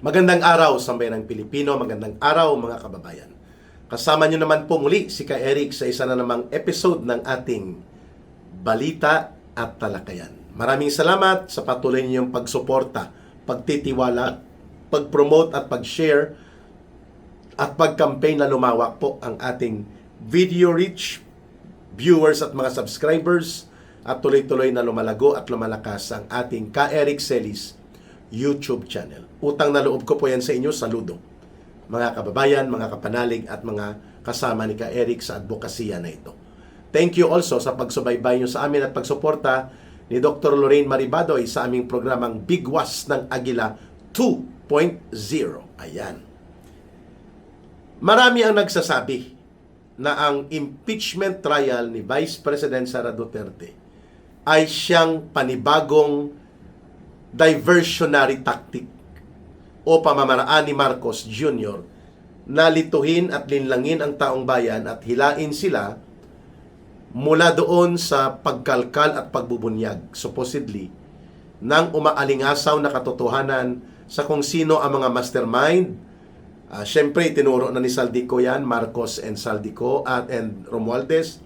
Magandang araw sa bayanang Pilipino, magandang araw mga kababayan. Kasama nyo naman po muli si Ka Eric sa isa na namang episode ng ating Balita at Talakayan. Maraming salamat sa patuloy ninyong pagsuporta, pagtitiwala, pag-promote at pag-share at pag-campaign na lumawak po ang ating video reach, viewers at mga subscribers at tuloy-tuloy na lumalago at lumalakas ang ating Ka Eric Celis YouTube channel. Utang na loob ko po yan sa inyo, saludo. Mga kababayan, mga kapanalig at mga kasama ni Ka Eric sa advokasya na ito. Thank you also sa pagsubaybay nyo sa amin at pagsuporta ni Dr. Lorraine Maribadoy sa aming programang Bigwas ng Agila 2.0. Ayan. Marami ang nagsasabi na ang impeachment trial ni Vice President Sara Duterte ay siyang panibagong diversionary tactic o pamamaraan ni Marcos Jr. na lituhin at linlangin ang taong bayan at hilain sila mula doon sa pagkalkal at pagbubunyag, supposedly, ng umaalingasaw na katotohanan sa kung sino ang mga mastermind. Siyempre, tinuro na ni Saldico yan, Marcos and Saldico and Romualdez.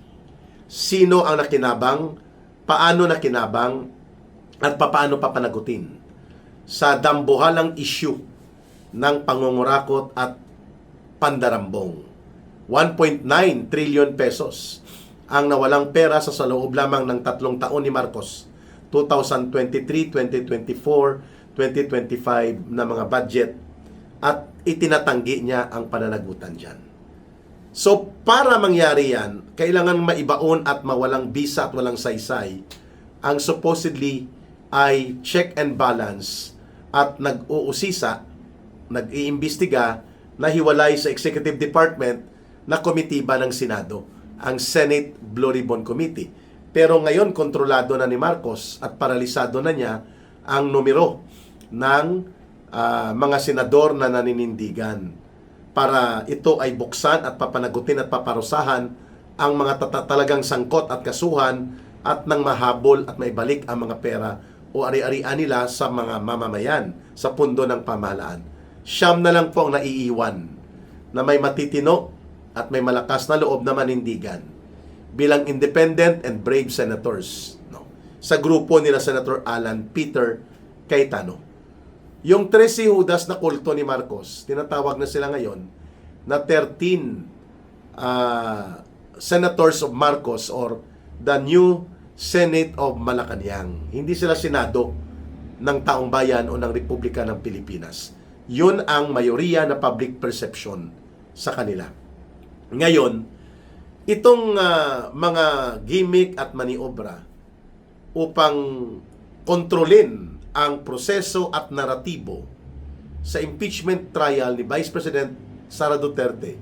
Sino ang nakinabang, paano nakinabang, at paano papanagutin sa dambuhalang issue ng pangungurakot at pandarambong. 1.9 trillion pesos ang nawalang pera sa loob lamang ng 3 taon ni Marcos, 2023, 2024, 2025 na mga budget, at itinatanggi niya ang pananagutan dyan. So, para mangyari yan, kailangan maibaon at mawalang bisa at walang saysay ang supposedly ay check and balance at nag-uusisa, nag-iimbestiga na hiwalay sa Executive Department na komitiba ng Senado, ang Senate Blue Ribbon Committee. Pero ngayon, kontrolado na ni Marcos at paralisado na niya ang numero ng mga senador na naninindigan para ito ay buksan at papanagutin at paparusahan ang mga talagang sangkot at kasuhan at nang mahabol at maibalik ang mga pera o ari-arian nila sa mga mamamayan sa pundo ng pamahalaan. Siyam na lang po ang naiiwan na may matitino at may malakas na loob na manindigan bilang independent and brave senators, no? Sa grupo nila Senator Alan Peter Cayetano. Yung 13 Judas na kulto ni Marcos, tinatawag na sila ngayon na 13 senators of Marcos or the new Senate of Malacanang. Hindi sila Senado ng taong bayan o ng Republika ng Pilipinas. Yun ang mayoriya na public perception sa kanila. Ngayon, itong mga gimmick at maniobra upang kontrolin ang proseso at naratibo sa impeachment trial ni Vice President Sara Duterte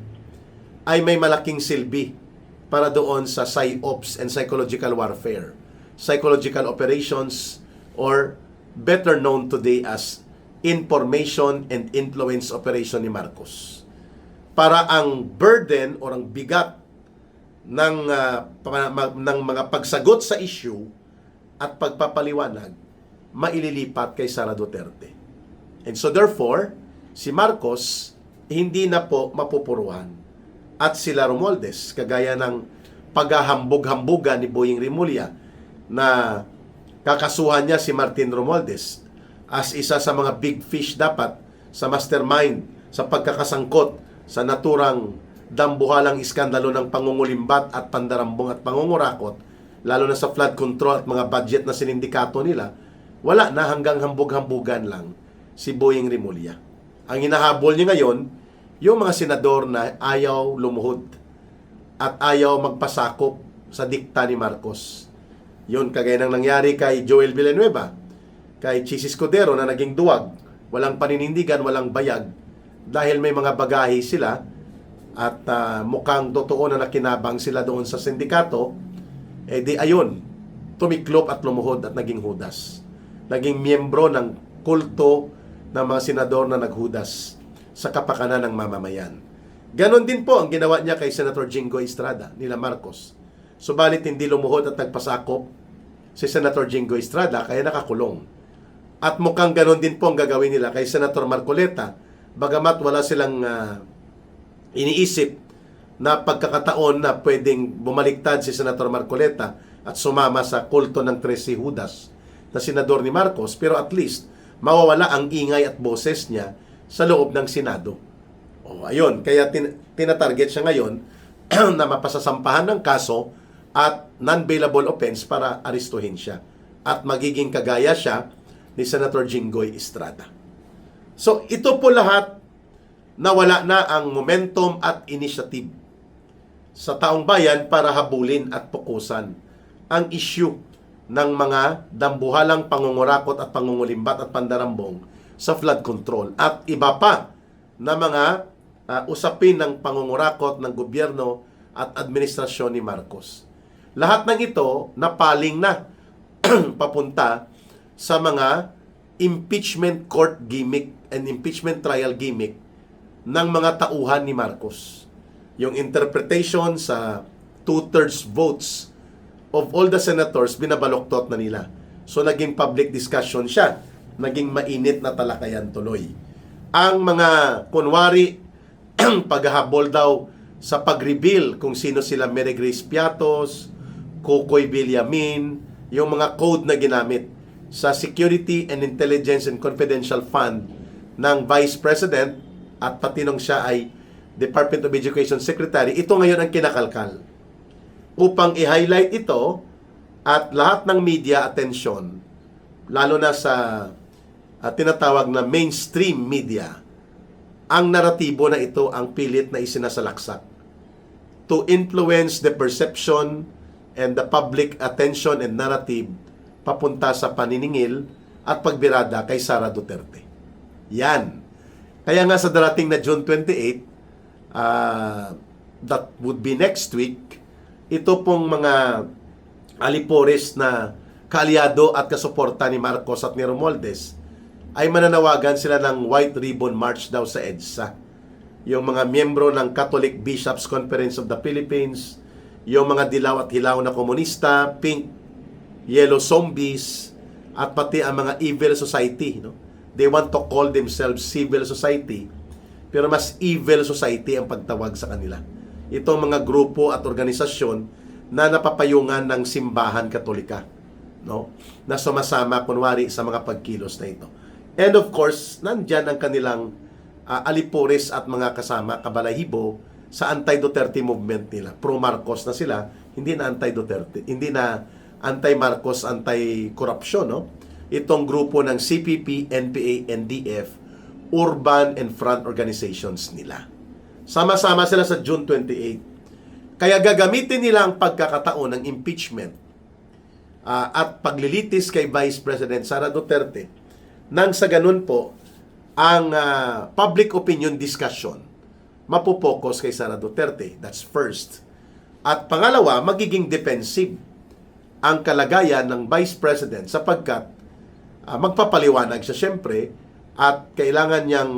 ay may malaking silbi para doon sa PSYOPs and psychological warfare, psychological operations, or better known today as information and influence operation ni Marcos. Para ang burden o ang bigat ng mga pagsagot sa issue at pagpapaliwanag maililipat kay Sara Duterte. And so therefore, si Marcos hindi na po mapupuruhan. At sila Romualdez, kagaya ng paghahambog-hambugan ni Boying Rimulya na kakasuhan niya si Martin Romualdez as isa sa mga big fish dapat sa mastermind sa pagkakasangkot sa naturang dambuhalang iskandalo ng pangungulimbat at pandarambong at pangungurakot, lalo na sa flood control at mga budget na sinindikato nila. Wala na, hanggang hambog-hambugan lang si Boying Rimulya. Ang hinahabol niya ngayon, yung mga senador na ayaw lumuhod at ayaw magpasakop sa dikta ni Marcos. Yun, kagaya ng nangyari kay Joel Villanueva, kay Chis Escudero na naging duwag, walang paninindigan, walang bayag, dahil may mga bagahe sila at mukhang totoo na nakinabang sila doon sa sindikato, di ayun, tumiklop at lumuhod at naging hudas. Naging miyembro ng kulto ng mga senador na naghudas sa kapakanan ng mamamayan. Ganon din po ang ginawa niya kay Senator Jinggoy Estrada, nila Marcos. Subalit hindi lumuhod at nagpasakop si Senator Jinggoy Estrada, kaya nakakulong. At mukhang ganon din po ang gagawin nila kay Senator Marcoleta. Bagamat wala silang iniisip na pagkakataon na pwedeng bumaliktad si Senator Marcoleta at sumama sa kulto ng 13 Judas na senador ni Marcos, pero at least mawawala ang ingay at boses niya sa loob ng Senado. O ayun, kaya tinatarget siya ngayon na mapasasampahan ng kaso at non-bailable offense para aristuhin siya. At magiging kagaya siya ni Senator Jinggoy Estrada. So ito po lahat nawala na ang momentum at initiative sa taong bayan para habulin at pukusan ang issue ng mga dambuhalang pangungurakot at pangungulimbat at pandarambong sa flood control at iba pa na mga usapin ng pangungurakot ng gobyerno at administrasyon ni Marcos. Lahat ng ito napaling na papunta sa mga impeachment court gimmick and impeachment trial gimmick ng mga tauhan ni Marcos. Yung interpretation sa 2/3 votes of all the senators, binabaloktot na nila. So, naging public discussion siya. Naging mainit na talakayan tuloy. Ang mga, kunwari, paghahabol daw sa pag-reveal kung sino sila Mary Grace Piatos, Kokoy Villamin, yung mga code na ginamit sa Security and Intelligence and Confidential Fund ng Vice President at pati nung siya ay Department of Education Secretary, ito ngayon ang kinakalkal. Upang i-highlight ito at lahat ng media attention, lalo na sa tinatawag na mainstream media, ang naratibo na ito ang pilit na isinasalaksak to influence the perception and the public attention and narrative papunta sa paniningil at pagbirada kay Sara Duterte. Yan. Kaya nga sa darating na June 28, that would be next week, ito pong mga alipores na kaalyado at kasuporta ni Marcos at ni Romualdez ay mananawagan sila ng White Ribbon March daw sa EDSA. Yung mga miyembro ng Catholic Bishops Conference of the Philippines, yung mga dilaw at hilaw na komunista, pink, yellow zombies, at pati ang mga evil society. No? They want to call themselves civil society, pero mas evil society ang pagtawag sa kanila. Itong mga grupo at organisasyon na napapayungan ng simbahan katolika, no? Na sumasama kunwari sa mga pagkilos na ito. And of course, nandyan ang kanilang alipores at mga kasama, kabalahibo, sa anti-Duterte movement nila. Pro-Marcos na sila, hindi na anti-Duterte, hindi na anti-Marcos, anti-corruption, no? Itong grupo ng CPP, NPA, NDF, urban and front organizations nila. Sama-sama sila sa June 28. Kaya gagamitin nila ang pagkakataon ng impeachment at paglilitis kay Vice President Sara Duterte nang sa ganun po ang public opinion discussion mapupokus kay Sara Duterte. That's first. At pangalawa, magiging defensive ang kalagayan ng Vice President sapagkat magpapaliwanag siya siyempre at kailangan niyang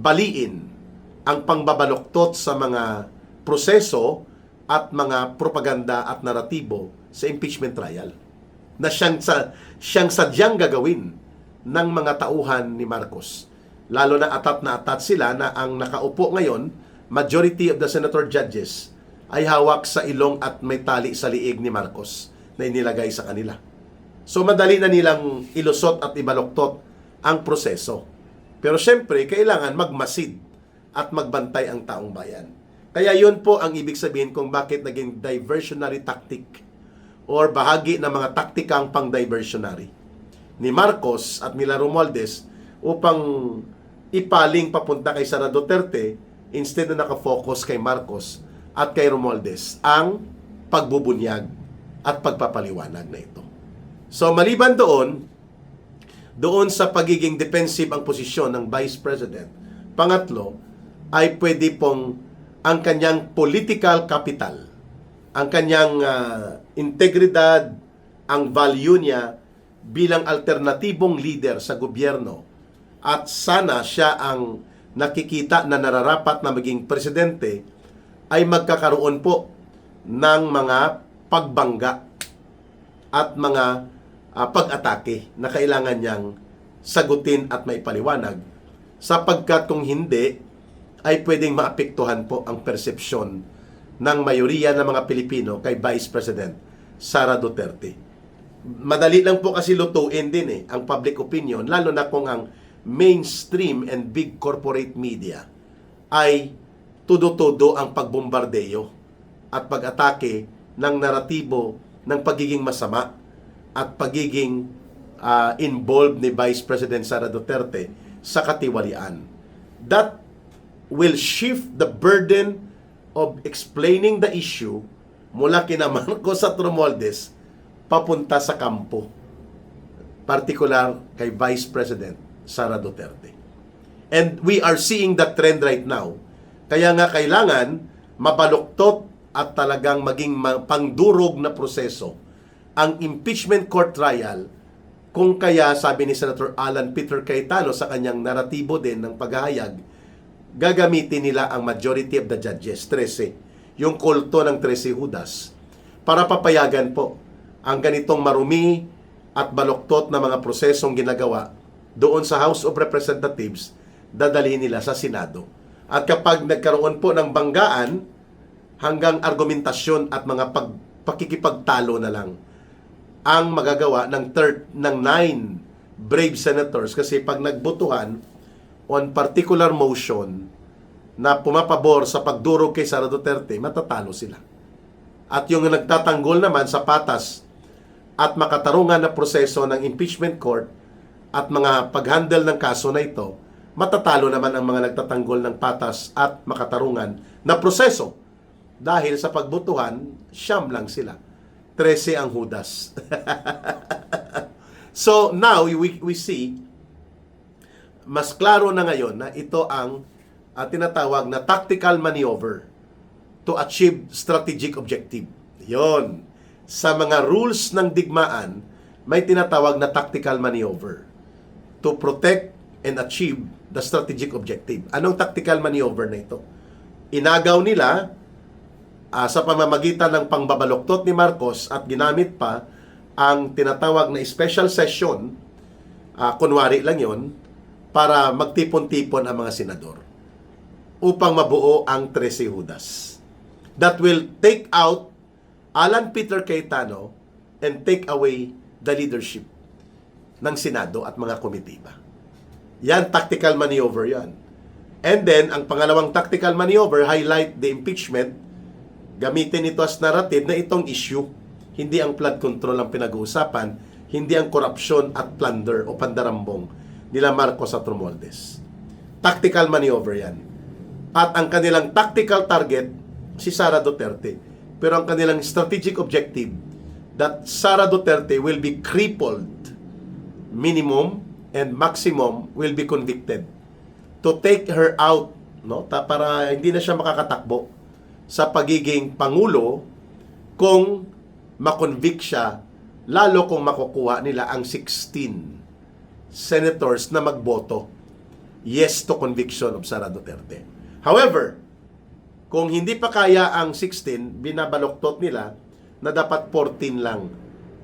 baliin ang pangbabaluktot sa mga proseso at mga propaganda at naratibo sa impeachment trial na siyang sadyang gagawin ng mga tauhan ni Marcos. Lalo na atat sila na ang nakaupo ngayon, majority of the senator judges ay hawak sa ilong at may tali sa liig ni Marcos na inilagay sa kanila. So madali na nilang ilusot at ibaluktot ang proseso. Pero syempre, kailangan magmasid at magbantay ang taong bayan. Kaya yun po ang ibig sabihin kung bakit naging diversionary tactic or bahagi ng mga taktikang pang-diversionary ni Marcos at nila Romualdez upang ipaling papunta kay Sara Duterte instead na nakafocus kay Marcos at kay Romualdez ang pagbubunyag at pagpapaliwanag na ito. So maliban doon sa pagiging defensive ang posisyon ng Vice President, pangatlo ay pwede pong ang kanyang political capital, ang kanyang integridad, ang value niya bilang alternatibong leader sa gobyerno at sana siya ang nakikita na nararapat na maging presidente ay magkakaroon po ng mga pagbangga at mga pag-atake na kailangan niyang sagutin at maipaliwanag, sapagkat kung hindi ay pwedeng maapektuhan po ang persepsyon ng mayoriya ng mga Pilipino kay Vice President Sara Duterte. Madali lang po kasi lutuin din ang public opinion, lalo na kung ang mainstream and big corporate media ay tudo-todo ang pagbombardeyo at pag-atake ng naratibo ng pagiging masama at pagiging involved ni Vice President Sara Duterte sa katiwalian. That will shift the burden of explaining the issue mula kina Marcos at Romualdez papunta sa kampo, particular kay Vice President Sara Duterte. And we are seeing that trend right now. Kaya nga kailangan mabaluktot at talagang maging pangdurog na proseso ang impeachment court trial, kung kaya sabi ni Senator Alan Peter Cayetano sa kanyang naratibo din ng paghahayag, gagamitin nila ang majority of the judges, 13, yung kulto ng 13 Judas, para papayagan po ang ganitong marumi at baluktot na mga prosesong ginagawa doon sa House of Representatives, dadalhin nila sa Senado. At kapag nagkaroon po ng banggaan, hanggang argumentasyon at mga pakikipagtalo na lang ang magagawa ng 9 brave senators, kasi pag nagbotohan on particular motion na pumapabor sa pagdurog kay Sara Duterte, matatalo sila. At yung nagtatanggol naman sa patas at makatarungan na proseso ng impeachment court at mga paghandle ng kaso na ito, matatalo naman ang mga nagtatanggol ng patas at makatarungan na proseso. Dahil sa pagbotohan, siyam lang sila. 13 ang Judas. So now we see, mas klaro na ngayon na ito ang tinatawag na tactical maneuver to achieve strategic objective. Yon. Sa mga rules ng digmaan, may tinatawag na tactical maneuver to protect and achieve the strategic objective. Anong tactical maneuver na ito? Inagaw nila sa pamamagitan ng pangbabaluktot ni Marcos at ginamit pa ang tinatawag na special session, kunwari lang yon, para magtipon-tipon ang mga senador upang mabuo ang 13 Judas. That will take out Alan Peter Cayetano and take away the leadership ng Senado at mga komitiba. Yan, tactical maneuver yan. And then, ang pangalawang tactical maneuver, highlight the impeachment. Gamitin ito as narrative na itong issue. Hindi ang flood control ang pinag-uusapan, hindi ang korupsyon at plunder o pandarambong nila Marcos at Romualdez. Tactical maneuver yan. At ang kanilang tactical target, si Sara Duterte. Pero ang kanilang strategic objective, that Sara Duterte will be crippled, minimum and maximum will be convicted. To take her out, no, para hindi na siya makakatakbo sa pagiging Pangulo kung makonvict siya, lalo kung makukuha nila ang 16 senators na magboto yes to conviction of Sara Duterte. However, kung hindi pa kaya ang 16, binabaluktot nila na dapat 14 lang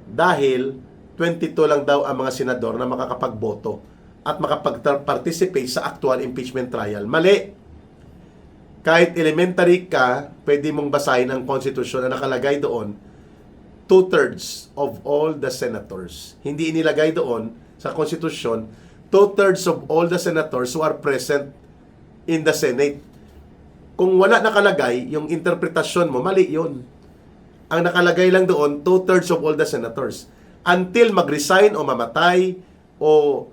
dahil 22 lang daw ang mga senador na makakapagboto at makapag-participate sa actual impeachment trial. Mali! Kahit elementary ka, pwede mong basahin ang konstitusyon na nakalagay doon, 2/3 of all the senators. Hindi inilagay doon sa konstitusyon, 2/3 of all the senators who are present in the Senate. Kung wala nakalagay, yung interpretasyon mo, mali yun. Ang nakalagay lang doon, 2/3 of all the senators. Until mag-resign o mamatay o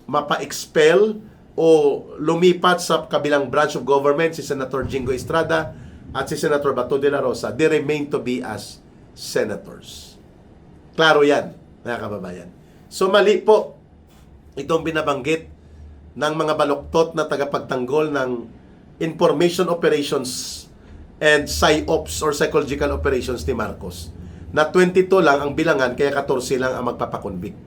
mapa-expel o lumipat sa kabilang branch of government si Senator Jingo Estrada at si Senator Bato de la Rosa, they remain to be as senators. Klaro yan, mga kababayan. So mali po itong binabanggit ng mga baluktot na tagapagtanggol ng information operations and PSYOPs or psychological operations ni Marcos, na 22 lang ang bilangan kaya 14 lang ang magpapakonvict.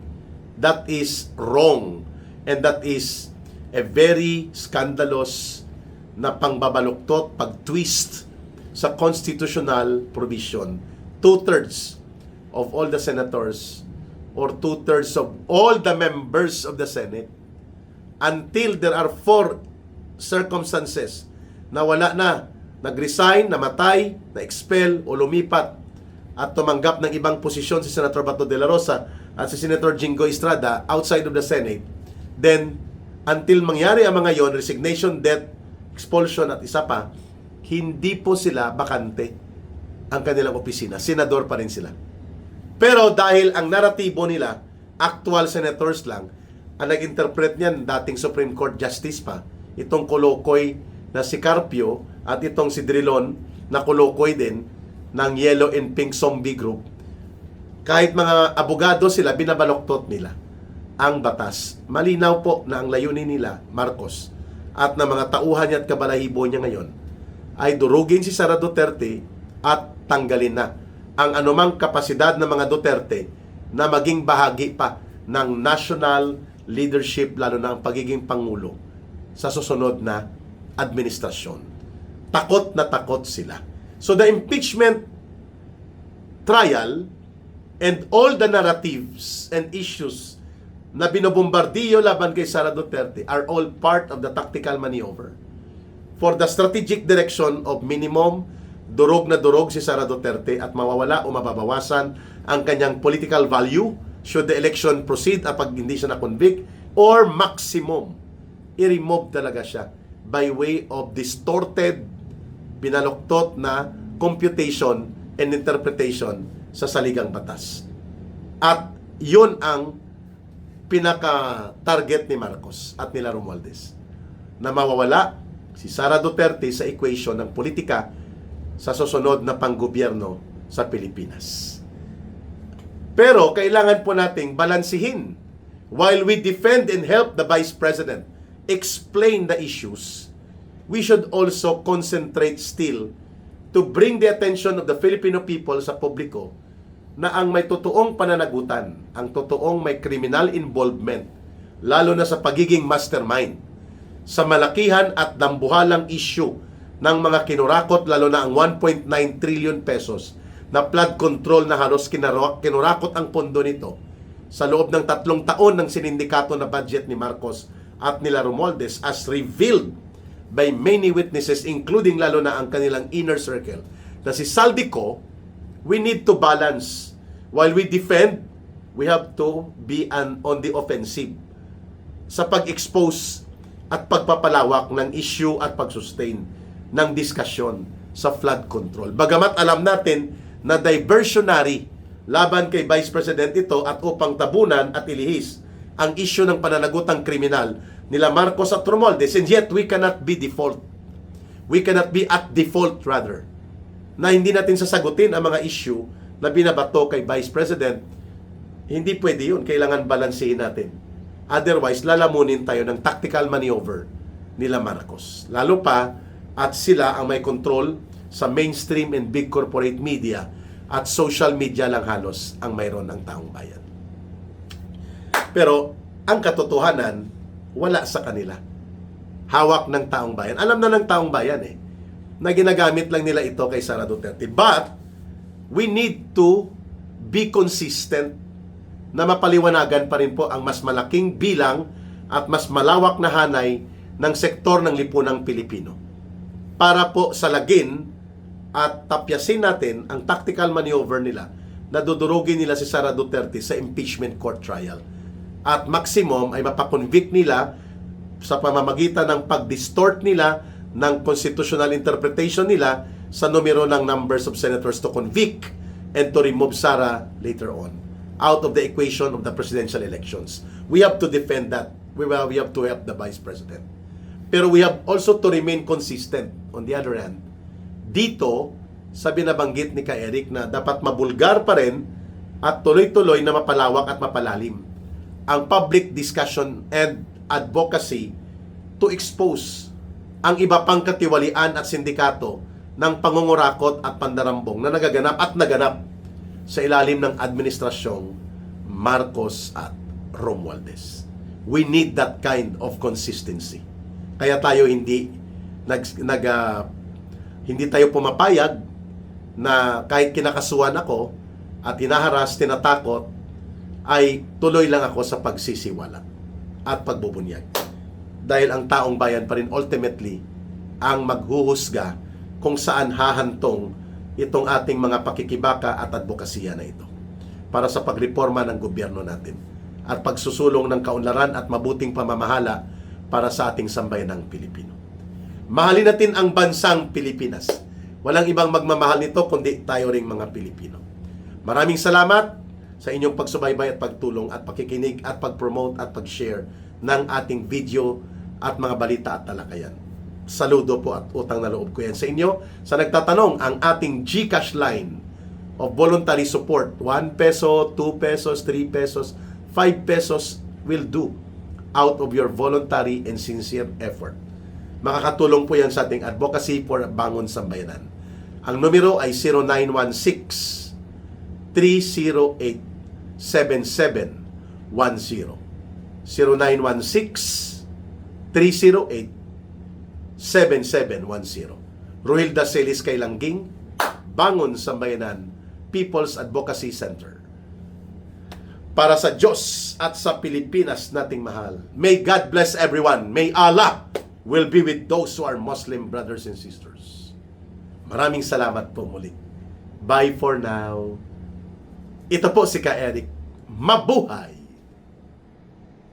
That is wrong, and that is a very scandalous na pangbabaluktot, pag-twist sa constitutional provision. 2/3 of all the senators or 2/3 of all the members of the Senate until there are 4 circumstances na wala na, nag-resign, namatay, na-expel o lumipat at tumanggap ng ibang posisyon si Senator Bato de la Rosa at si Senator Jingo Estrada outside of the Senate, then until mangyari ang mga yon, resignation, death, expulsion at isa pa, hindi po sila bakante ang kanilang opisina. Senador pa rin sila. Pero dahil ang naratibo nila, actual senators lang, ang nag-interpret niyan, dating Supreme Court Justice pa, itong kolokoy na si Carpio at itong si Drilon na kolokoy din ng Yellow and Pink Zombie Group, kahit mga abogado sila, binabaloktot nila ang batas. Malinaw po na ang layunin nila, Marcos, at ng mga tauhan niya at kabalahibo niya ngayon, ay durugin si Sara Duterte at tanggalin na ang anumang kapasidad ng mga Duterte na maging bahagi pa ng national leadership, lalo na ang pagiging pangulo sa susunod na administrasyon. Takot na takot sila. So the impeachment trial and all the narratives and issues na binobombardiyo laban kay Sara Duterte are all part of the tactical maneuver for the strategic direction of minimum durog na durog si Sara Duterte at mawawala o mababawasan ang kanyang political value should the election proceed at pag hindi siya na-convict, or maximum i-remove talaga siya by way of distorted, binaloktot na computation and interpretation sa saligang batas. At yun ang pinaka-target ni Marcos at nila Romualdez, na mawawala si Sara Duterte sa equation ng politika sa susunod na panggobyerno sa Pilipinas. Pero kailangan po nating balansihin. While we defend and help the Vice President explain the issues, we should also concentrate still to bring the attention of the Filipino people sa publiko na ang may totoong pananagutan, ang totoong may criminal involvement, lalo na sa pagiging mastermind, sa malakihan at dambuhalang issue ng mga kinurakot, lalo na ang 1.9 trillion pesos na flood control na halos kinurakot ang pondo nito sa loob ng 3 taon ng sinindikato na budget ni Marcos at nila Romualdez, as revealed by many witnesses, including lalo na ang kanilang inner circle, na si Saldico. We need to balance. While we defend, we have to be on the offensive sa pag-expose at pagpapalawak ng issue at pag-sustain ng diskusyon sa flood control. Bagamat alam natin na diversionary laban kay Vice President ito at upang tabunan at ilihis ang issue ng pananagutang kriminal nila Marcos at Romualdez, and yet we cannot be default. We cannot be at default rather, na hindi natin sasagutin ang mga issue na binabato kay Vice President. Hindi pwede yun. Kailangan balansehin natin. Otherwise, lalamunin tayo ng tactical maneuver nila Marcos. Lalo pa, at sila ang may control sa mainstream and big corporate media at social media lang halos ang mayroon ng taong bayan. Pero, ang katotohanan, wala sa kanila. Hawak ng taong bayan. Alam na ng taong bayan na ginagamit lang nila ito kay Sara Duterte. But, we need to be consistent na mapaliwanagan pa rin po ang mas malaking bilang at mas malawak na hanay ng sektor ng lipunang Pilipino, para po salagin at tapyasin natin ang tactical maneuver nila na dudurugin nila si Sara Duterte sa impeachment court trial. At maximum ay mapakonvict nila sa pamamagitan ng pag-distort nila ng constitutional interpretation nila sa numero ng numbers of senators to convict and to remove Sara later on out of the equation of the presidential elections. We have to defend that. We have to help the Vice President. Pero we have also to remain consistent. On the other hand, dito, sa binabanggit ni Ka Eric na dapat mabulgar pa rin at tuloy-tuloy na mapalawak at mapalalim ang public discussion and advocacy to expose ang iba pang katiwalian at sindikato ng pangungurakot at pandarambong na nagaganap at naganap sa ilalim ng administrasyong Marcos at Romualdez. We need that kind of consistency. Kaya tayo hindi tayo pumapayag na kahit kinakasuhan ako at hinaharas, tinatakot ay tuloy lang ako sa pagsisiwala at pagbubunyag. Dahil ang taong bayan pa rin ultimately ang maghuhusga kung saan hahantong itong ating mga pakikibaka at advokasya na ito para sa pagreforma ng gobyerno natin at pagsusulong ng kaunlaran at mabuting pamamahala para sa ating sambayanang Pilipino. Mahalin natin ang bansang Pilipinas. Walang ibang magmamahal nito kundi tayo ring mga Pilipino. Maraming salamat sa inyong pagsubaybay at pagtulong at pakikinig at pag-promote at pag-share ng ating video at mga balita at talakayan. Saludo po at utang na loob ko yan sa inyo. Sa nagtatanong, ang ating GCash line of voluntary support, 1 peso, 2 pesos, 3 pesos, 5 pesos will do out of your voluntary and sincere effort. Makakatulong po yan sa ating advocacy for Bangon Sambayanan. Ang numero ay 0916-308-7710. 0916-308-7710. Rohilda Celis Kailangging, Bangon Sambayanan, People's Advocacy Center. Para sa Diyos at sa Pilipinas nating mahal, may God bless everyone. May Allah will be with those who are Muslim brothers and sisters. Maraming salamat po muli. Bye for now. Ito po si Ka Eric. Mabuhay!